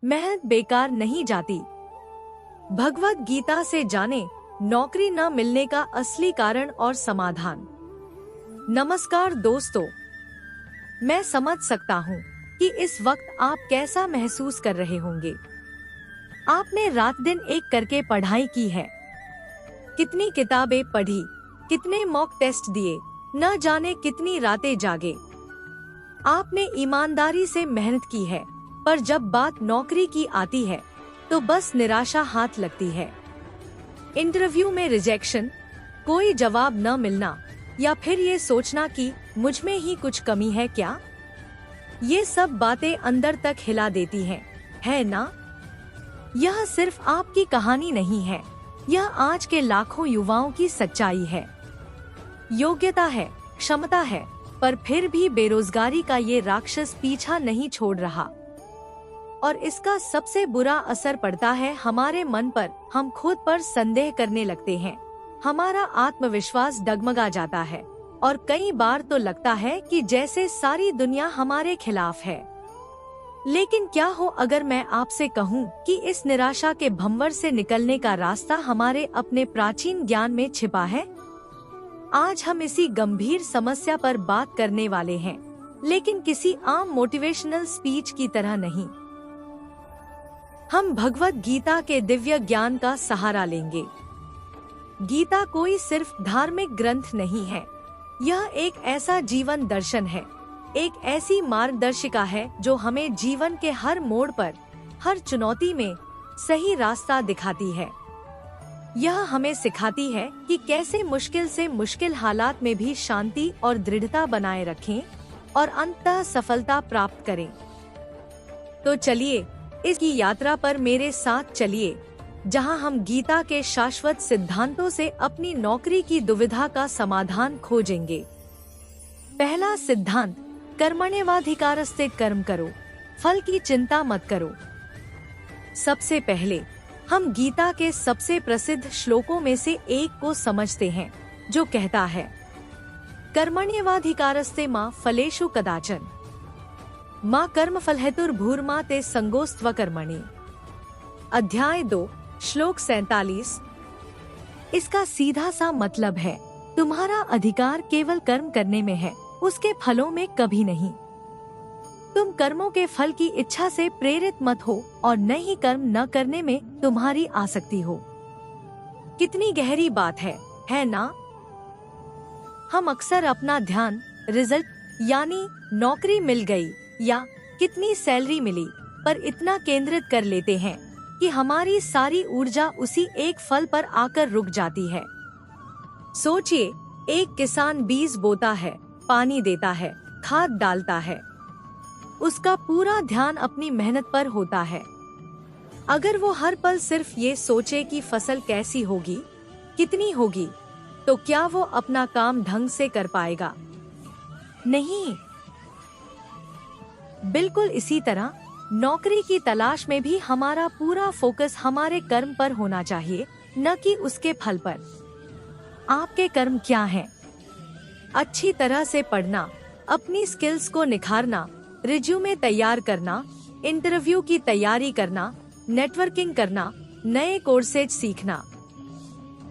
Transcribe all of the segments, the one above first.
मेहनत बेकार नहीं जाती। भगवत गीता से जाने नौकरी न मिलने का असली कारण और समाधान। नमस्कार दोस्तों, मैं समझ सकता हूँ कि इस वक्त आप कैसा महसूस कर रहे होंगे। आपने रात दिन एक करके पढ़ाई की है, कितनी किताबें पढ़ी, कितने मॉक टेस्ट दिए, न जाने कितनी रातें जागे। आपने ईमानदारी से मेहनत की है, पर जब बात नौकरी की आती है तो बस निराशा हाथ लगती है। इंटरव्यू में रिजेक्शन, कोई जवाब न मिलना, या फिर ये सोचना कि मुझ में ही कुछ कमी है क्या, ये सब बातें अंदर तक हिला देती हैं, है ना? यह सिर्फ आपकी कहानी नहीं है, यह आज के लाखों युवाओं की सच्चाई है। योग्यता है, क्षमता है, पर फिर भी बेरोजगारी का ये राक्षस पीछा नहीं छोड़ रहा। और इसका सबसे बुरा असर पड़ता है हमारे मन पर। हम खुद पर संदेह करने लगते हैं, हमारा आत्मविश्वास डगमगा जाता है और कई बार तो लगता है कि जैसे सारी दुनिया हमारे खिलाफ है। लेकिन क्या हो अगर मैं आपसे कहूँ कि इस निराशा के भंवर से निकलने का रास्ता हमारे अपने प्राचीन ज्ञान में छिपा है? आज हम इसी गंभीर समस्या पर बात करने वाले हैं, लेकिन किसी आम मोटिवेशनल स्पीच की तरह नहीं। हम भगवत गीता के दिव्य ज्ञान का सहारा लेंगे। गीता कोई सिर्फ धार्मिक ग्रंथ नहीं है, यह एक ऐसा जीवन दर्शन है, एक ऐसी मार्गदर्शिका है जो हमें जीवन के हर मोड़ पर, हर चुनौती में सही रास्ता दिखाती है। यह हमें सिखाती है कि कैसे मुश्किल से मुश्किल हालात में भी शांति और दृढ़ता बनाए रखें और अंततः सफलता प्राप्त करें। तो चलिए इसकी यात्रा पर मेरे साथ चलिए, जहां हम गीता के शाश्वत सिद्धांतों से अपनी नौकरी की दुविधा का समाधान खोजेंगे। पहला सिद्धांत, कर्मण्येवाधिकारस्ते कर्म करो, फल की चिंता मत करो। सबसे पहले हम गीता के सबसे प्रसिद्ध श्लोकों में से एक को समझते हैं, जो कहता है, कर्मण्येवाधिकारस्ते मा फलेषु कदाचन माँ कर्म फलहेतुर्भूर्मा ते संगोस्त्व कर्मणि। अध्याय 2 श्लोक 47। इसका सीधा सा मतलब है, तुम्हारा अधिकार केवल कर्म करने में है, उसके फलों में कभी नहीं। तुम कर्मों के फल की इच्छा से प्रेरित मत हो और न ही कर्म न करने में तुम्हारी आसक्ति हो। कितनी गहरी बात है ना? हम अक्सर अपना ध्यान रिजल्ट यानी नौकरी मिल गई या कितनी सैलरी मिली पर इतना केंद्रित कर लेते हैं कि हमारी सारी ऊर्जा उसी एक फल पर आकर रुक जाती है। सोचिए, एक किसान बीज बोता है, पानी देता है, खाद डालता है, उसका पूरा ध्यान अपनी मेहनत पर होता है। अगर वो हर पल सिर्फ ये सोचे कि फसल कैसी होगी, कितनी होगी, तो क्या वो अपना काम ढंग से कर पाएगा? नहीं। बिल्कुल इसी तरह नौकरी की तलाश में भी हमारा पूरा फोकस हमारे कर्म पर होना चाहिए, न कि उसके फल पर। आपके कर्म क्या हैं? अच्छी तरह से पढ़ना, अपनी स्किल्स को निखारना, रिज्यूमे तैयार करना, इंटरव्यू की तैयारी करना, नेटवर्किंग करना, नए कोर्सेज सीखना।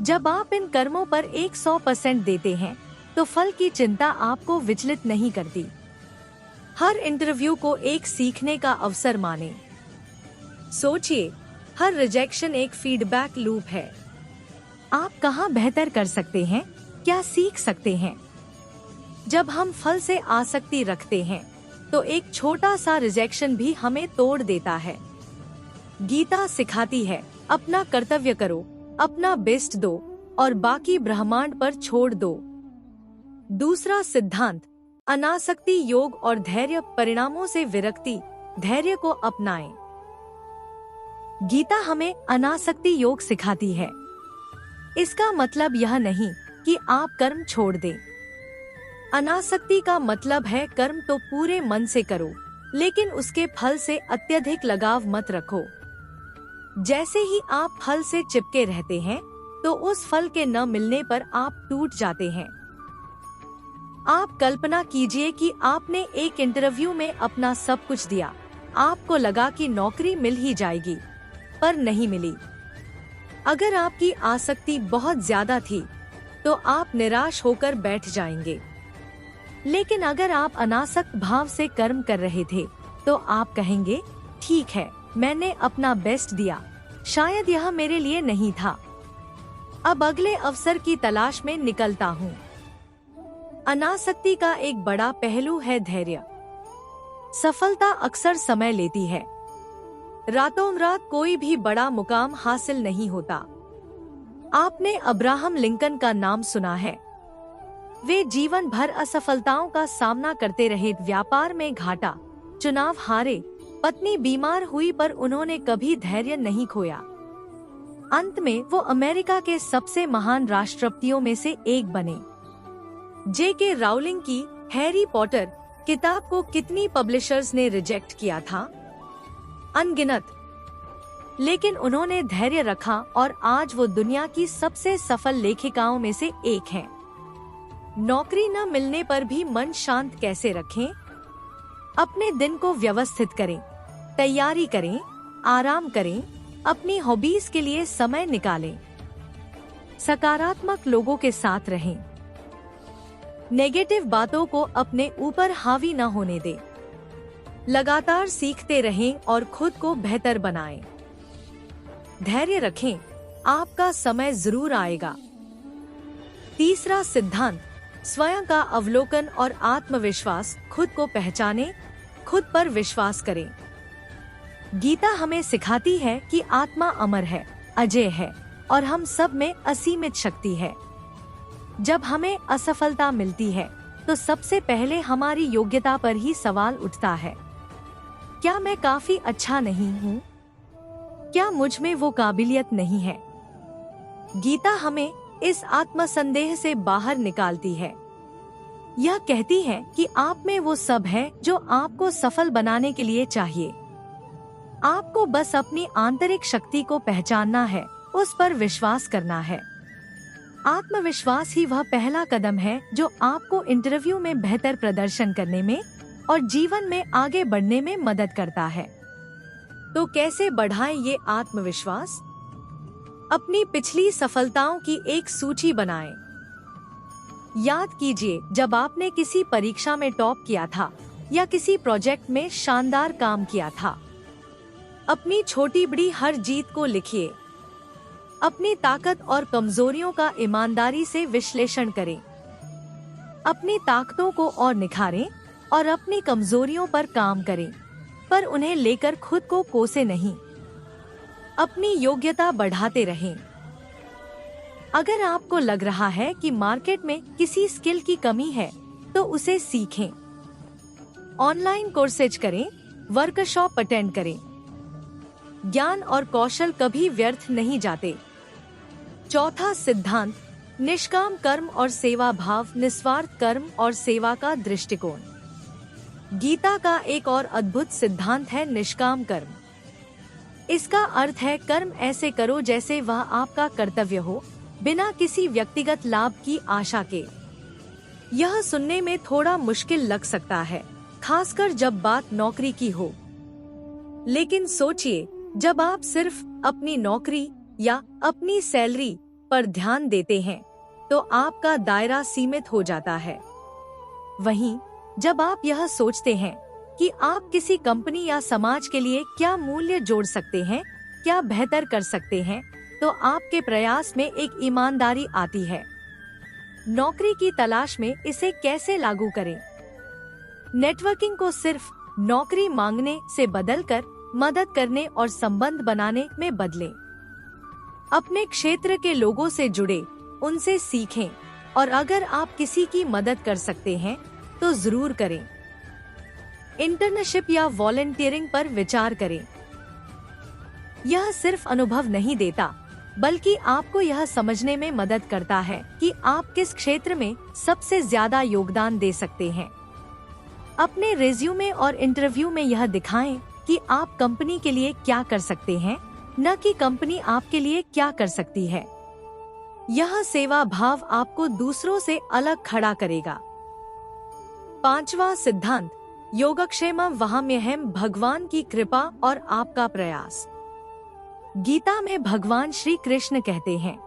जब आप इन कर्मों पर 100% देते हैं, तो फल की चिंता आपको विचलित नहीं करती। हर इंटरव्यू को एक सीखने का अवसर माने। सोचिए, हर रिजेक्शन एक फीडबैक लूप है। आप कहाँ बेहतर कर सकते हैं, क्या सीख सकते हैं? जब हम फल से आसक्ति रखते हैं, तो एक छोटा सा रिजेक्शन भी हमें तोड़ देता है। गीता सिखाती है, अपना कर्तव्य करो, अपना बेस्ट दो और बाकी ब्रह्मांड पर छोड़ दो। दूसरा सिद्धांत, अनासक्ति योग और धैर्य, परिणामों से विरक्ति, धैर्य को अपनाएं। गीता हमें अनासक्ति योग सिखाती है। इसका मतलब यह नहीं कि आप कर्म छोड़ दें। अनासक्ति का मतलब है कर्म तो पूरे मन से करो, लेकिन उसके फल से अत्यधिक लगाव मत रखो। जैसे ही आप फल से चिपके रहते हैं, तो उस फल के न मिलने पर आप टूट जाते हैं। आप कल्पना कीजिए कि आपने एक इंटरव्यू में अपना सब कुछ दिया, आपको लगा कि नौकरी मिल ही जाएगी, पर नहीं मिली। अगर आपकी आसक्ति बहुत ज्यादा थी तो आप निराश होकर बैठ जाएंगे। लेकिन अगर आप अनासक्त भाव से कर्म कर रहे थे तो आप कहेंगे, ठीक है, मैंने अपना बेस्ट दिया, शायद यह मेरे लिए नहीं था, अब अगले अवसर की तलाश में निकलता हूँ। अनासक्ति का एक बड़ा पहलू है धैर्य। सफलता अक्सर समय लेती है। रातों रात कोई भी बड़ा मुकाम हासिल नहीं होता। आपने अब्राहम लिंकन का नाम सुना है। वे जीवन भर असफलताओं का सामना करते रहे, व्यापार में घाटा, चुनाव हारे, पत्नी बीमार हुई, पर उन्होंने कभी धैर्य नहीं खोया। अंत में वो अमेरिका के सबसे महान राष्ट्रपतियों में से एक बने। J.K. राउलिंग की हैरी पॉटर किताब को कितनी पब्लिशर्स ने रिजेक्ट किया था? अनगिनत। लेकिन उन्होंने धैर्य रखा और आज वो दुनिया की सबसे सफल लेखिकाओं में से एक हैं। नौकरी न मिलने पर भी मन शांत कैसे रखें? अपने दिन को व्यवस्थित करें, तैयारी करें, आराम करें, अपनी हॉबीज के लिए समय निकालें। सकारात्मक लोगों के साथ रहें। नेगेटिव बातों को अपने ऊपर हावी न होने दें। लगातार सीखते रहें और खुद को बेहतर बनाएं। धैर्य रखें, आपका समय जरूर आएगा। तीसरा सिद्धांत, स्वयं का अवलोकन और आत्मविश्वास। खुद को पहचानें, खुद पर विश्वास करें। गीता हमें सिखाती है कि आत्मा अमर है, अजय है और हम सब में असीमित शक्ति है। जब हमें असफलता मिलती है तो सबसे पहले हमारी योग्यता पर ही सवाल उठता है। क्या मैं काफी अच्छा नहीं हूँ? क्या मुझ में वो काबिलियत नहीं है? गीता हमें इस आत्मसंदेह से बाहर निकालती है। यह कहती है कि आप में वो सब है जो आपको सफल बनाने के लिए चाहिए। आपको बस अपनी आंतरिक शक्ति को पहचानना है, उस पर विश्वास करना है। आत्मविश्वास ही वह पहला कदम है जो आपको इंटरव्यू में बेहतर प्रदर्शन करने में और जीवन में आगे बढ़ने में मदद करता है। तो कैसे बढ़ाएं ये आत्मविश्वास? अपनी पिछली सफलताओं की एक सूची बनाएं। याद कीजिए जब आपने किसी परीक्षा में टॉप किया था या किसी प्रोजेक्ट में शानदार काम किया था। अपनी छोटी बड़ी हर जीत को लिखिए। अपनी ताकत और कमजोरियों का ईमानदारी से विश्लेषण करें। अपनी ताकतों को और निखारें और अपनी कमजोरियों पर काम करें, पर उन्हें लेकर खुद को कोसे नहीं। अपनी योग्यता बढ़ाते रहें। अगर आपको लग रहा है कि मार्केट में किसी स्किल की कमी है तो उसे सीखें। ऑनलाइन कोर्सेज करें, वर्कशॉप अटेंड करें। ज्ञान और कौशल कभी व्यर्थ नहीं जाते। चौथा सिद्धांत, निष्काम कर्म और सेवा भाव। निस्वार्थ कर्म और सेवा का दृष्टिकोण। गीता का एक और अद्भुत सिद्धांत है निष्काम कर्म। इसका अर्थ है कर्म ऐसे करो जैसे वह आपका कर्तव्य हो, बिना किसी व्यक्तिगत लाभ की आशा के। यह सुनने में थोड़ा मुश्किल लग सकता है, खासकर जब बात नौकरी की हो। लेकिन सोचिए, जब आप सिर्फ अपनी नौकरी या अपनी सैलरी पर ध्यान देते हैं तो आपका दायरा सीमित हो जाता है। वहीं जब आप यह सोचते हैं कि आप किसी कंपनी या समाज के लिए क्या मूल्य जोड़ सकते हैं, क्या बेहतर कर सकते हैं, तो आपके प्रयास में एक ईमानदारी आती है। नौकरी की तलाश में इसे कैसे लागू करें? नेटवर्किंग को सिर्फ नौकरी मांगने से बदलकर मदद करने और संबंध बनाने में बदलें। अपने क्षेत्र के लोगों से जुड़े, उनसे सीखें और अगर आप किसी की मदद कर सकते हैं तो जरूर करें। इंटर्नशिप या वॉलंटियरिंग पर विचार करें। यह सिर्फ अनुभव नहीं देता, बल्कि आपको यह समझने में मदद करता है कि आप किस क्षेत्र में सबसे ज्यादा योगदान दे सकते हैं। अपने रिज्यूमे और इंटरव्यू में यह दिखाएं कि आप कंपनी के लिए क्या कर सकते हैं, न कि कंपनी आपके लिए क्या कर सकती है। यह सेवा भाव आपको दूसरों से अलग खड़ा करेगा। पांचवा सिद्धांत, योगक्षेमं वहाम्यहम्, भगवान की कृपा और आपका प्रयास। गीता में भगवान श्री कृष्ण कहते हैं,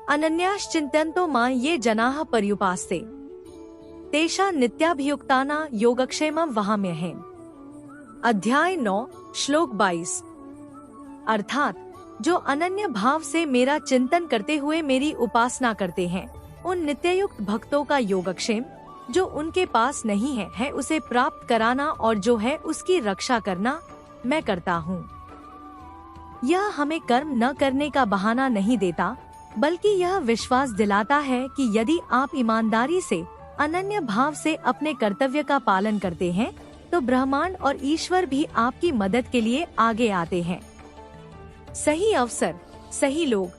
अनन्याश्चिन्तयन्तो मां ये जनाः पर्युपासते तेषां नित्याभियुक्तानां योगक्षेमं वहाम्यहम्। अध्याय 9 श्लोक 22। अर्थात जो अनन्य भाव से मेरा चिंतन करते हुए मेरी उपासना करते हैं, उन नित्ययुक्त भक्तों का योगक्षेम जो उनके पास नहीं है उसे प्राप्त कराना और जो है उसकी रक्षा करना मैं करता हूँ। यह हमें कर्म न करने का बहाना नहीं देता, बल्कि यह विश्वास दिलाता है कि यदि आप ईमानदारी से अनन्य भाव से अपने कर्तव्य का पालन करते हैं तो ब्रह्मांड और ईश्वर भी आपकी मदद के लिए आगे आते हैं। सही अवसर, सही लोग,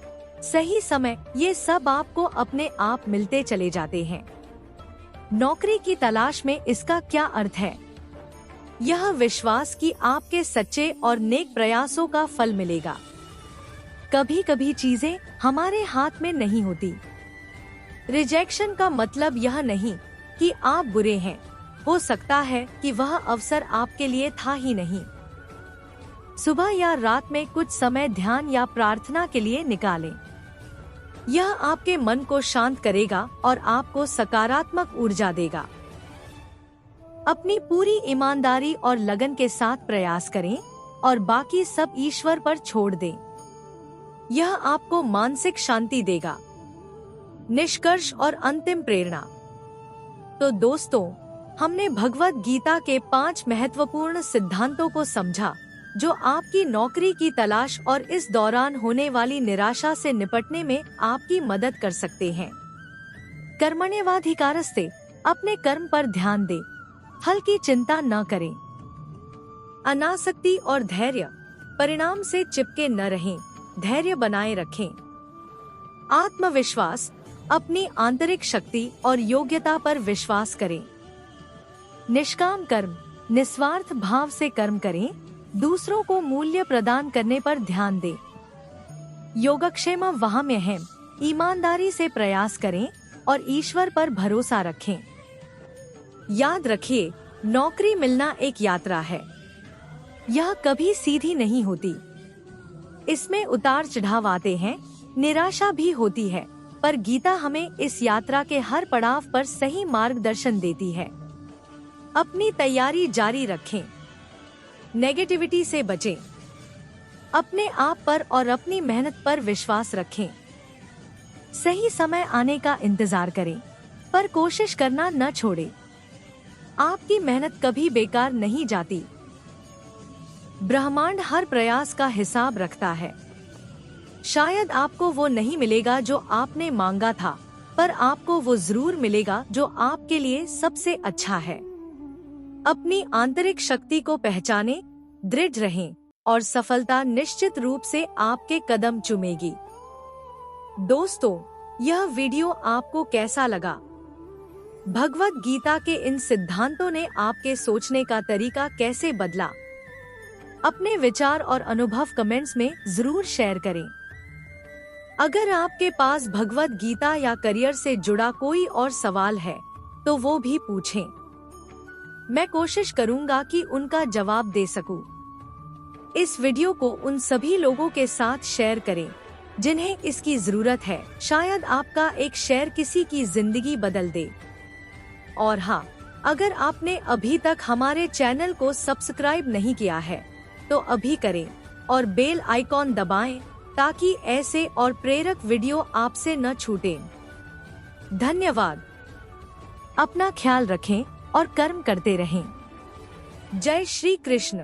सही समय, ये सब आपको अपने आप मिलते चले जाते हैं। नौकरी की तलाश में इसका क्या अर्थ है? यह विश्वास कि आपके सच्चे और नेक प्रयासों का फल मिलेगा। कभी कभी चीजें हमारे हाथ में नहीं होती। रिजेक्शन का मतलब यह नहीं कि आप बुरे हैं, हो सकता है कि वह अवसर आपके लिए था ही नहीं। सुबह या रात में कुछ समय ध्यान या प्रार्थना के लिए निकालें। यह आपके मन को शांत करेगा और आपको सकारात्मक ऊर्जा देगा। अपनी पूरी ईमानदारी और लगन के साथ प्रयास करें और बाकी सब ईश्वर पर छोड़ दें। यह आपको मानसिक शांति देगा। निष्कर्ष और अंतिम प्रेरणा। तो दोस्तों, हमने भगवत गीता के 5 महत्वपूर्ण सिद्धांतों को समझा जो आपकी नौकरी की तलाश और इस दौरान होने वाली निराशा से निपटने में आपकी मदद कर सकते हैं। कर्मण्येवाधिकारस्ते, अपने कर्म पर ध्यान दें, फल की चिंता न करें। अनासक्ति और धैर्य, परिणाम से चिपके न रहें, धैर्य बनाए रखें। आत्मविश्वास, अपनी आंतरिक शक्ति और योग्यता पर विश्वास करें। निष्काम कर्म, निस्वार्थ भाव से कर्म करें, दूसरों को मूल्य प्रदान करने पर ध्यान दें। योगक्षेमं वहाम्यहम्, ईमानदारी से प्रयास करें और ईश्वर पर भरोसा रखें। याद रखिए, नौकरी मिलना एक यात्रा है। यह कभी सीधी नहीं होती। इसमें उतार चढ़ाव आते हैं, निराशा भी होती है, पर गीता हमें इस यात्रा के हर पड़ाव पर सही मार्गदर्शन देती है। अपनी तैयारी जारी रखें, नेगेटिविटी से बचें, अपने आप पर और अपनी मेहनत पर विश्वास रखें। सही समय आने का इंतजार करें, पर कोशिश करना न छोड़ें। आपकी मेहनत कभी बेकार नहीं जाती। ब्रह्मांड हर प्रयास का हिसाब रखता है। शायद आपको वो नहीं मिलेगा जो आपने मांगा था, पर आपको वो जरूर मिलेगा जो आपके लिए सबसे अच्छा है। अपनी आंतरिक शक्ति को पहचानें, दृढ़ रहें और सफलता निश्चित रूप से आपके कदम चूमेगी। दोस्तों, यह वीडियो आपको कैसा लगा? भगवत गीता के इन सिद्धांतों ने आपके सोचने का तरीका कैसे बदला? अपने विचार और अनुभव कमेंट्स में जरूर शेयर करें। अगर आपके पास भगवत गीता या करियर से जुड़ा कोई और सवाल है तो वो भी पूछें। मैं कोशिश करूंगा कि उनका जवाब दे सकूं। इस वीडियो को उन सभी लोगों के साथ शेयर करें जिन्हें इसकी जरूरत है। शायद आपका एक शेयर किसी की जिंदगी बदल दे। और हाँ, अगर आपने अभी तक हमारे चैनल को सब्सक्राइब नहीं किया है तो अभी करें और बेल आइकॉन दबाएं ताकि ऐसे और प्रेरक वीडियो आपसे न छूटें। धन्यवाद। अपना ख्याल रखें और कर्म करते रहें। जय श्री कृष्ण।